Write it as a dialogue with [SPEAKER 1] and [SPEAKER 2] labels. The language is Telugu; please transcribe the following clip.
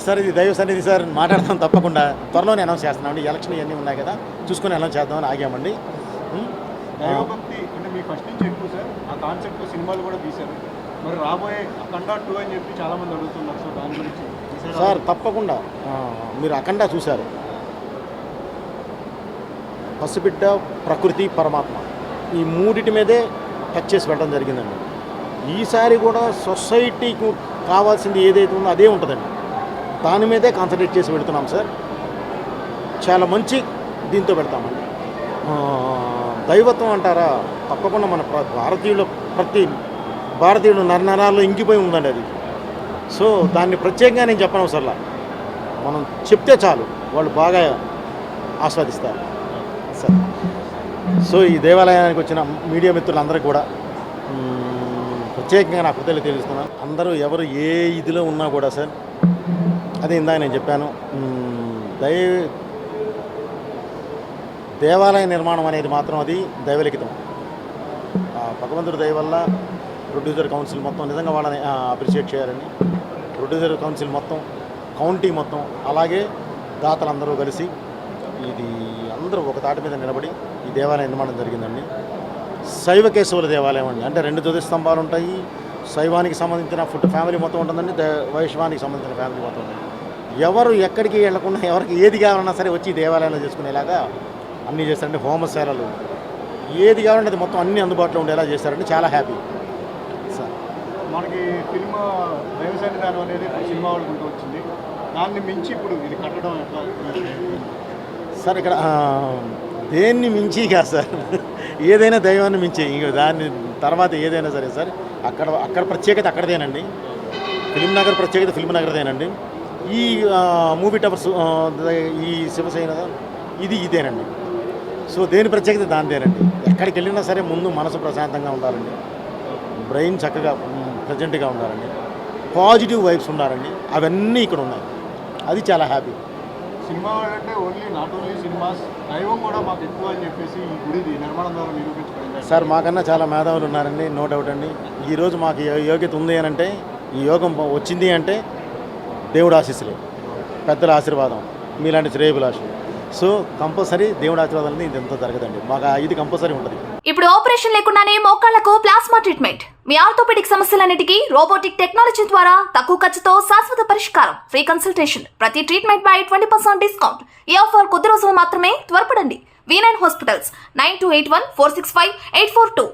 [SPEAKER 1] సార్ ఇది దైవ సన్నిధి సార్, మాట్లాడతాం తప్పకుండా. త్వరలోనే అనౌన్స్ చేస్తున్నామండి. ఎలక్షన్ ఇవన్నీ ఉన్నాయి కదా, చూసుకొని అనౌన్స్ చేద్దామని ఆగామండి.
[SPEAKER 2] దైవభక్తి అంటే మీ ఫస్ట్ నుంచి ఎక్కువ సార్, ఆ కాన్సెప్ట్ సినిమాలు కూడా తీశారు. మరి రాబోయే అఖండ 2 అని చెప్పి చాలామంది అడుగుతున్నారు. సో దాని గురించి
[SPEAKER 1] సార్ తప్పకుండా మీరు అఖండ చూశారు. పసిబిడ్డ, ప్రకృతి, పరమాత్మ ఈ మూడిటి మీదే టచ్ చేసి పెట్టడం జరిగిందండి. ఈసారి కూడా సొసైటీకి కావాల్సింది ఏదైతే ఉందో అదే ఉంటుందండి. దాని మీదే కాన్సన్ట్రేట్ చేసి పెడుతున్నాం సార్. చాలా మంచి దీంతో పెడతామండి. దైవత్వం అంటారా, తప్పకుండా మన ప్రతి భారతీయుడు నరనరాల్లో ఇంకిపోయి ఉందండి అది. సో దాన్ని ప్రత్యేకంగా నేను చెప్పనవసరంలా, మనం చెప్తే చాలు వాళ్ళు బాగా ఆస్వాదిస్తారు సార్. సో ఈ దేవాలయానికి వచ్చిన మీడియా మిత్రులందరికీ కూడా ప్రత్యేకంగా నా కృతజ్ఞతలు తెలుస్తున్నాను. అందరూ ఎవరు ఏ ఇదిలో ఉన్నా కూడా సార్, అదే ఇందాక నేను చెప్పాను, దేవాలయ నిర్మాణం అనేది మాత్రం అది దైవలిఖితం. భగవంతుడి దయ వల్ల ప్రొడ్యూసర్ కౌన్సిల్ మొత్తం నిజంగా వాళ్ళని అప్రిషియేట్ చేయాలని, ప్రొడ్యూసర్ కౌన్సిల్ మొత్తం, కౌంటీ మొత్తం, అలాగే దాతలందరూ కలిసి ఇది అందరూ ఒక తాటి మీద నిలబడి ఈ దేవాలయ నిర్మాణం జరిగిందండి. శైవ కేశవుల దేవాలయం అండి. అంటే 2 ధ్వజస్తంభాలు ఉంటాయి. శైవానికి సంబంధించిన ఫ్యామిలీ మొత్తం ఉంటుందండి, వైష్ణవానికి సంబంధించిన ఫ్యామిలీ మొత్తం ఉంటుంది. ఎవరు ఎక్కడికి వెళ్లకుండా ఎవరికి ఏది కావాలన్నా సరే వచ్చి దేవాలయంలో చేసుకునేలాగా అన్నీ చేస్తారండి. హోమశాలలు ఏది కావాలంటే అది మొత్తం అన్నీ అందుబాటులో ఉండేలా చేస్తారండి. చాలా హ్యాపీ సార్.
[SPEAKER 2] మనకి ఫిల్మ్ దైవ సన్నిధానం అనేది సినిమా వాళ్ళకుంటూ వచ్చింది. దాన్ని మించి ఇప్పుడు ఇది కట్టడం ఎట్లా
[SPEAKER 1] సార్? ఇక్కడ దేన్ని మించి కాదు సార్, ఏదైనా దైవాన్ని మించి, ఇంక దాని తర్వాత ఏదైనా సరే సార్, అక్కడ ప్రత్యేకత అక్కడదేనండి. ఫిల్మ్ నగర్ ప్రత్యేకత ఫిల్మ్ నగర్దేనండి. ఈ మూవీ టవర్స్, ఈ శివసేన ఇదేనండి. సో దేని ప్రత్యేకత దానిదేనండి. ఎక్కడికి వెళ్ళినా సరే ముందు మనసు ప్రశాంతంగా ఉండాలండి, బ్రెయిన్ చక్కగా ప్రజెంట్గా ఉండాలండి, పాజిటివ్ వైబ్స్ ఉండాలండి. అవన్నీ ఇక్కడ ఉన్నాయి. అది చాలా హ్యాపీ.
[SPEAKER 2] సినిమా అంటే నాట్ ఓన్లీ సినిమాస్, దైవం కూడా మాకు ఎక్కువ అని చెప్పేసి ఈ గుడి నిర్మాణం ద్వారా నిరూపించుకోండి
[SPEAKER 1] సార్. మాకన్నా చాలా మేధావులు ఉన్నారండి, నో డౌట్ అండి. ఈరోజు మాకు యోగ్యత ఉంది అని అంటే, ఈ యోగం వచ్చింది అంటే దేవుడు ఆశీస్సులే, పెద్దల ఆశీర్వాదం, మీలాంటి శ్రేయభిలాషులు. సో కంపల్సరీ దేవుడి ఆశీర్వాదాలని ఇది ఎంత జరగదండి. మాకు ఇది కంపల్సరీ ఉంటుంది.
[SPEAKER 3] ఇప్పుడు ఆపరేషన్ లేకుండానే మోకాళ్లకు ప్లాస్మా ట్రీట్మెంట్, మీ ఆర్థోపెడిక్ సమస్యలన్నిటికీ రోబోటిక్ టెక్నాలజీ ద్వారా తక్కువ ఖర్చుతో శాశ్వత పరిష్కారం, ఫ్రీ కన్సల్టేషన్, ప్రతి ట్రీట్మెంట్ పై 20% డిస్కౌంట్. ఈ ఆఫర్ కొద్ది రోజులు మాత్రమే, త్వరపడండి. V9 hospitals 9281465842.